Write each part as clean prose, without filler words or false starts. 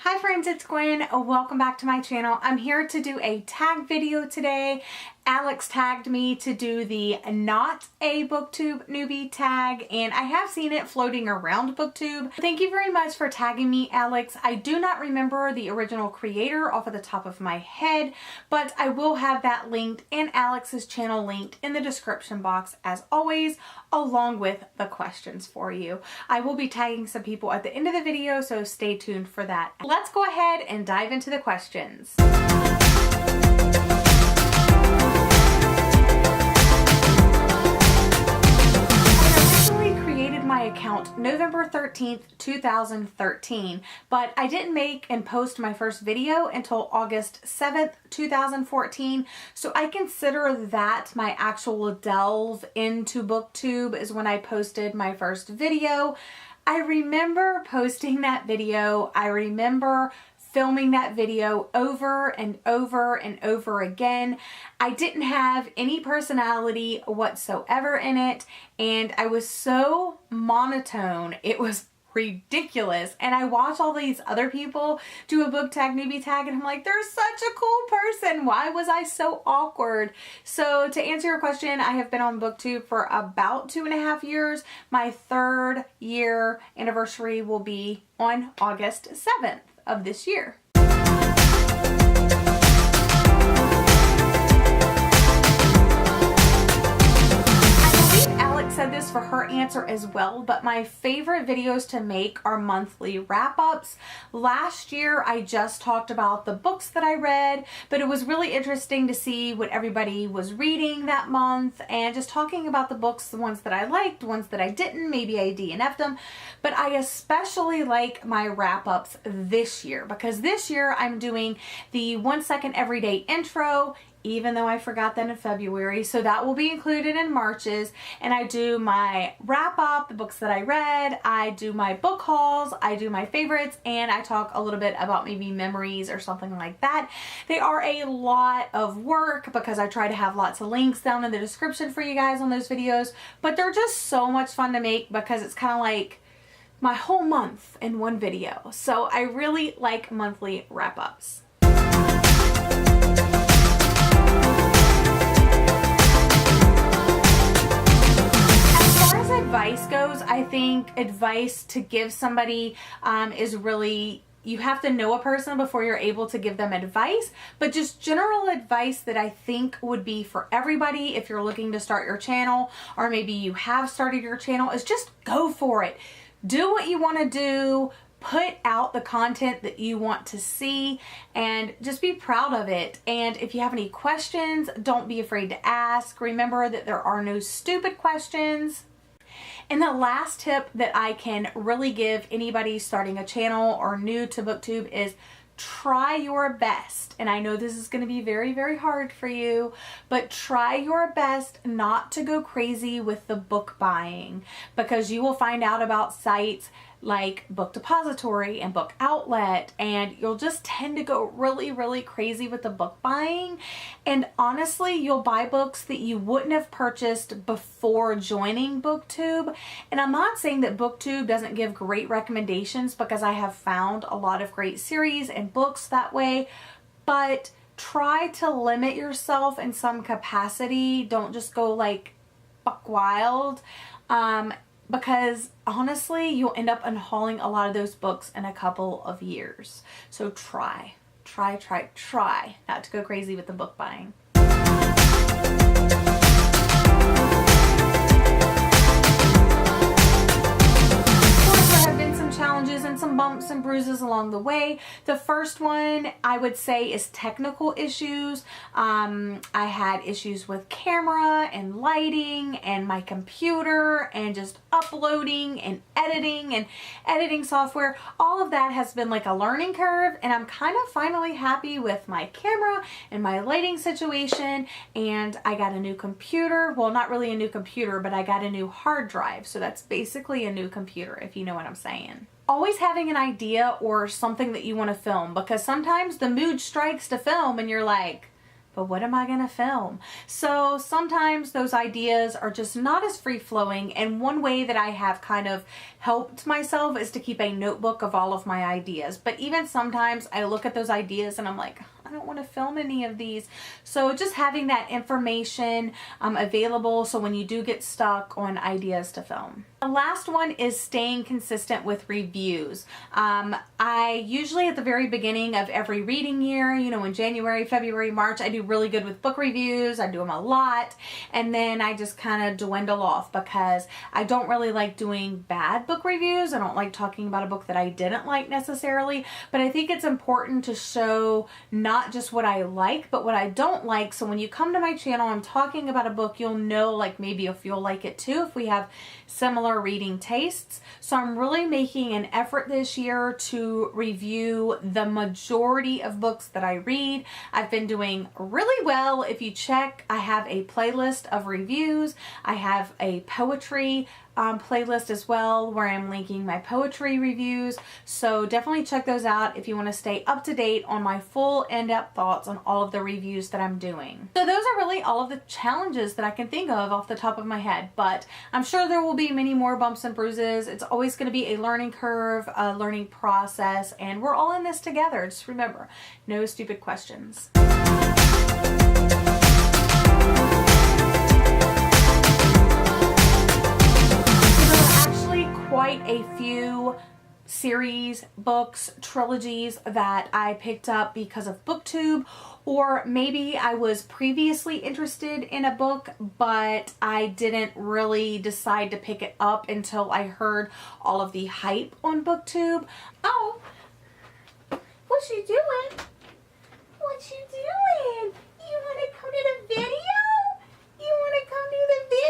Hi friends, it's Gwen. Welcome back to my channel. I'm here to do a tag video today. Alex tagged me to do the Not a BookTube Newbie tag, and I have seen it floating around BookTube. Thank you very much for tagging me, Alex. I do not remember the original creator off of the top of my head, but I will have that linked and Alex's channel linked in the description box as always, along with the questions for you. I will be tagging some people at the end of the video, so stay tuned for that. Let's go ahead and dive into the questions. My account November 13th, 2013, but I didn't make and post my first video until August 7th, 2014, so I consider that my actual delve into BookTube is when I posted my first video. I remember posting that video. I remember filming that video over and over and over again. I didn't have any personality whatsoever in it, and I was so monotone. It was ridiculous. And I watch all these other people do a book tag, newbie tag, and I'm like, they're such a cool person. Why was I so awkward? So to answer your question, I have been on BookTube for about 2.5 years. My 3rd year anniversary will be on August 7th of this year. Said this for her answer as well, but my favorite videos to make are monthly wrap-ups. Last year I just talked about the books that I read, but it was really interesting to see what everybody was reading that month and just talking about the books, the ones that I liked, the ones that I didn't, maybe I DNF'd them. But I especially like my wrap-ups this year because this year I'm doing the 1 second everyday intro, even though I forgot that in February, so that will be included in March's. And I do my wrap up, the books that I read, I do my book hauls, I do my favorites, and I talk a little bit about maybe memories or something like that. They are a lot of work because I try to have lots of links down in the description for you guys on those videos, but they're just so much fun to make because it's kind of like my whole month in one video. So I really like monthly wrap-ups. Advice goes, I think advice to give somebody is really, you have to know a person before you're able to give them advice, but just general advice that I think would be for everybody if you're looking to start your channel, or maybe you have started your channel, is just go for it. Do what you want to do. Put out the content that you want to see and just be proud of it. And if you have any questions, don't be afraid to ask. Remember that there are no stupid questions. And the last tip that I can really give anybody starting a channel or new to BookTube is try your best. And I know this is going to be very, very hard for you, but try your best not to go crazy with the book buying, because you will find out about sites like Book Depository and Book Outlet, and you'll just tend to go really, really crazy with the book buying. And honestly, you'll buy books that you wouldn't have purchased before joining BookTube. And I'm not saying that BookTube doesn't give great recommendations, because I have found a lot of great series and books that way, but try to limit yourself in some capacity. Don't just go like buck wild. Because honestly, you'll end up unhauling a lot of those books in a couple of years. So try not to go crazy with the book buying. Challenges and some bumps and bruises along the way. The first one I would say is technical issues. I had issues with camera and lighting and my computer and just uploading and editing software. All of that has been like a learning curve, and I'm kind of finally happy with my camera and my lighting situation. And I got a new computer. Well, not really a new computer, but I got a new hard drive. So that's basically a new computer, if you know what I'm saying. Always having an idea or something that you want to film, because sometimes the mood strikes to film and you're like, but what am I going to film? So sometimes those ideas are just not as free flowing. And one way that I have kind of helped myself is to keep a notebook of all of my ideas. But even sometimes I look at those ideas and I'm like, I don't want to film any of these. So just having that information available so when you do get stuck on ideas to film. The last one is staying consistent with reviews. I usually at the very beginning of every reading year, you know, in January, February, March, I do really good with book reviews. I do them a lot. And then I just kind of dwindle off because I don't really like doing bad book reviews. I don't like talking about a book that I didn't like necessarily, but I think it's important to show not just what I like, but what I don't like. So when you come to my channel, I'm talking about a book, you'll know like maybe if you'll like it too, if we have similar reading tastes. So I'm really making an effort this year to review the majority of books that I read. I've been doing really well. If you check, I have a playlist of reviews. I have a poetry playlist as well where I'm linking my poetry reviews. So definitely check those out if you want to stay up to date on my full in-depth thoughts on all of the reviews that I'm doing. So those are really all of the challenges that I can think of off the top of my head, but I'm sure there will be many more bumps and bruises. It's always going to be a learning curve, a learning process, and we're all in this together. Just remember, no stupid questions. Quite a few series, books, trilogies that I picked up because of BookTube, or maybe I was previously interested in a book, but I didn't really decide to pick it up until I heard all of the hype on BookTube. Oh, what you doing? What you doing? You want to come to the video? You want to come to the video?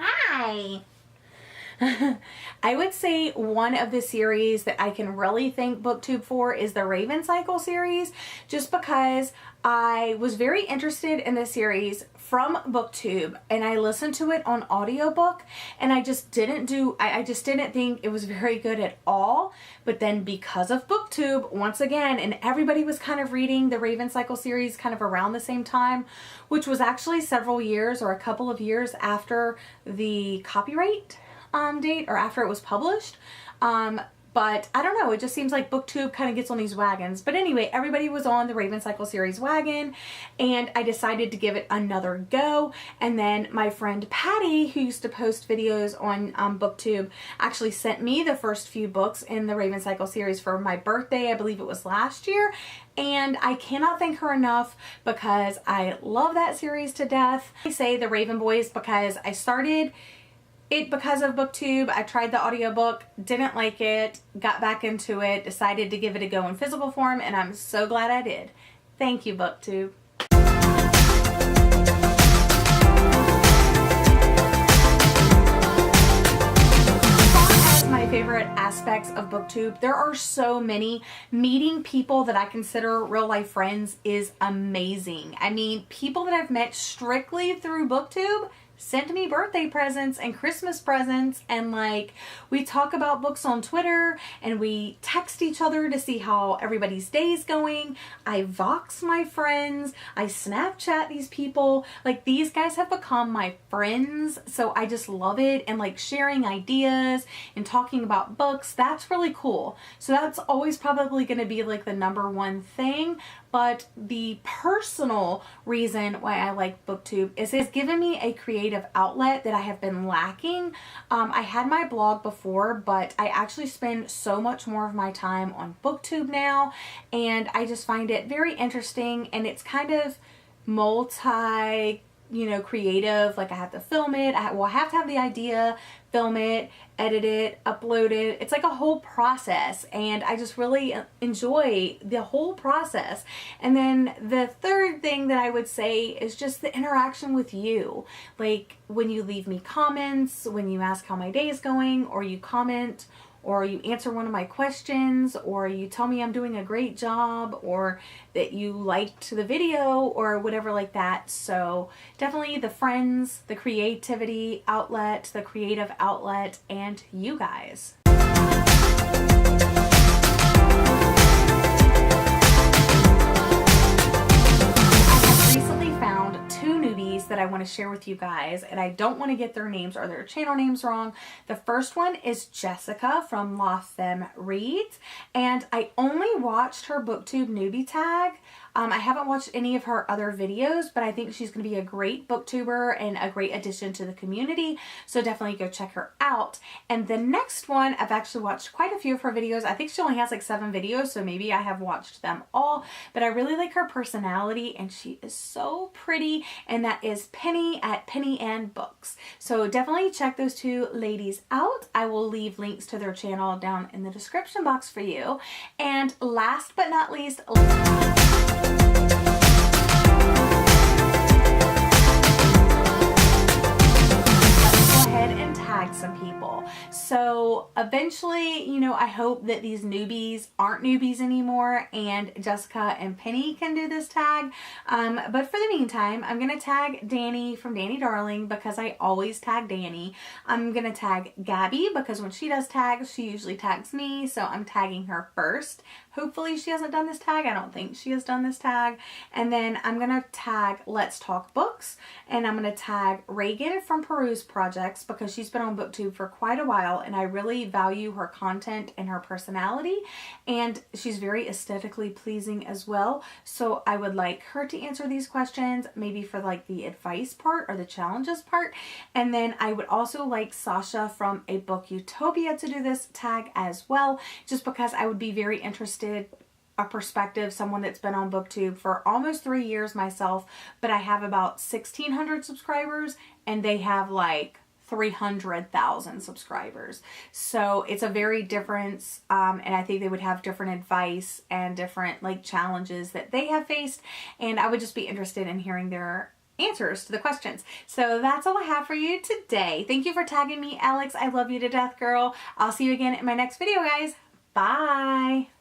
Hi. I would say one of the series that I can really thank BookTube for is the Raven Cycle series, just because I was very interested in this series from BookTube and I listened to it on audiobook and I just didn't think it was very good at all. But then because of BookTube, once again, and everybody was kind of reading the Raven Cycle series kind of around the same time, which was actually several years or a couple of years after the copyright date or after it was published. But I don't know, it just seems like BookTube kind of gets on these wagons. But anyway, everybody was on the Raven Cycle series wagon and I decided to give it another go. And then my friend Patty, who used to post videos on BookTube, actually sent me the first few books in the Raven Cycle series for my birthday. I believe it was last year. And I cannot thank her enough because I love that series to death. I say the Raven Boys because I started it because of BookTube. I tried the audiobook, didn't like it, got back into it, decided to give it a go in physical form, and I'm so glad I did. Thank you, BookTube. My favorite aspects of BookTube, there are so many. Meeting people that I consider real life friends is amazing. I mean, people that I've met strictly through BookTube sent me birthday presents and Christmas presents, and like we talk about books on Twitter and we text each other to see how everybody's day's going. I Vox my friends, I Snapchat these people. Like, these guys have become my friends, so I just love it. And like sharing ideas and talking about books, that's really cool. So that's always probably going to be like the number one thing. But the personal reason why I like BookTube is it's given me a creative outlet that I have been lacking. I had my blog before, but I actually spend so much more of my time on BookTube now, and I just find it very interesting, and it's kind of multi, creative. Like, I have to film it. I have to have the idea, film it, edit it, upload it. It's like a whole process, and I just really enjoy the whole process. And then the third thing that I would say is just the interaction with you. Like, when you leave me comments, when you ask how my day is going, or you comment, or you answer one of my questions, or you tell me I'm doing a great job, or that you liked the video, or whatever like that. So definitely the friends, the creativity outlet, the creative outlet, and you guys. share with you guys, and I don't want to get their names or their channel names wrong. The first one is Jessica from La Femme Reads, and I only watched her BookTube Newbie Tag. I haven't watched any of her other videos, but I think she's going to be a great booktuber and a great addition to the community, so definitely go check her out. And the next one, I've actually watched quite a few of her videos. I think she only has like 7 videos, so maybe I have watched them all, but I really like her personality, and she is so pretty, and that is Penny at Penny and Books. So definitely check those two ladies out. I will leave links to their channel down in the description box for you. And last but not least, some people. So eventually, you know, I hope that these newbies aren't newbies anymore and Jessica and Penny can do this tag. But for the meantime, I'm going to tag Danny from Danny Darling because I always tag Danny. I'm going to tag Gabby because when she does tags, she usually tags me. So I'm tagging her first. Hopefully she hasn't done this tag. I don't think she has done this tag. And then I'm going to tag Let's Talk Books. And I'm going to tag Reagan from Peruse Projects because she's been on BookTube for quite a while and I really value her content and her personality. And she's very aesthetically pleasing as well. So I would like her to answer these questions, maybe for like the advice part or the challenges part. And then I would also like Sasha from A Book Utopia to do this tag as well, just because I would be very interested, a perspective, someone that's been on BookTube for almost 3 years myself, but I have about 1,600 subscribers and they have like 300,000 subscribers. So it's a very difference, and I think they would have different advice and different like challenges that they have faced, and I would just be interested in hearing their answers to the questions. So that's all I have for you today. Thank you for tagging me, Alex. I love you to death, girl. I'll see you again in my next video, guys. Bye.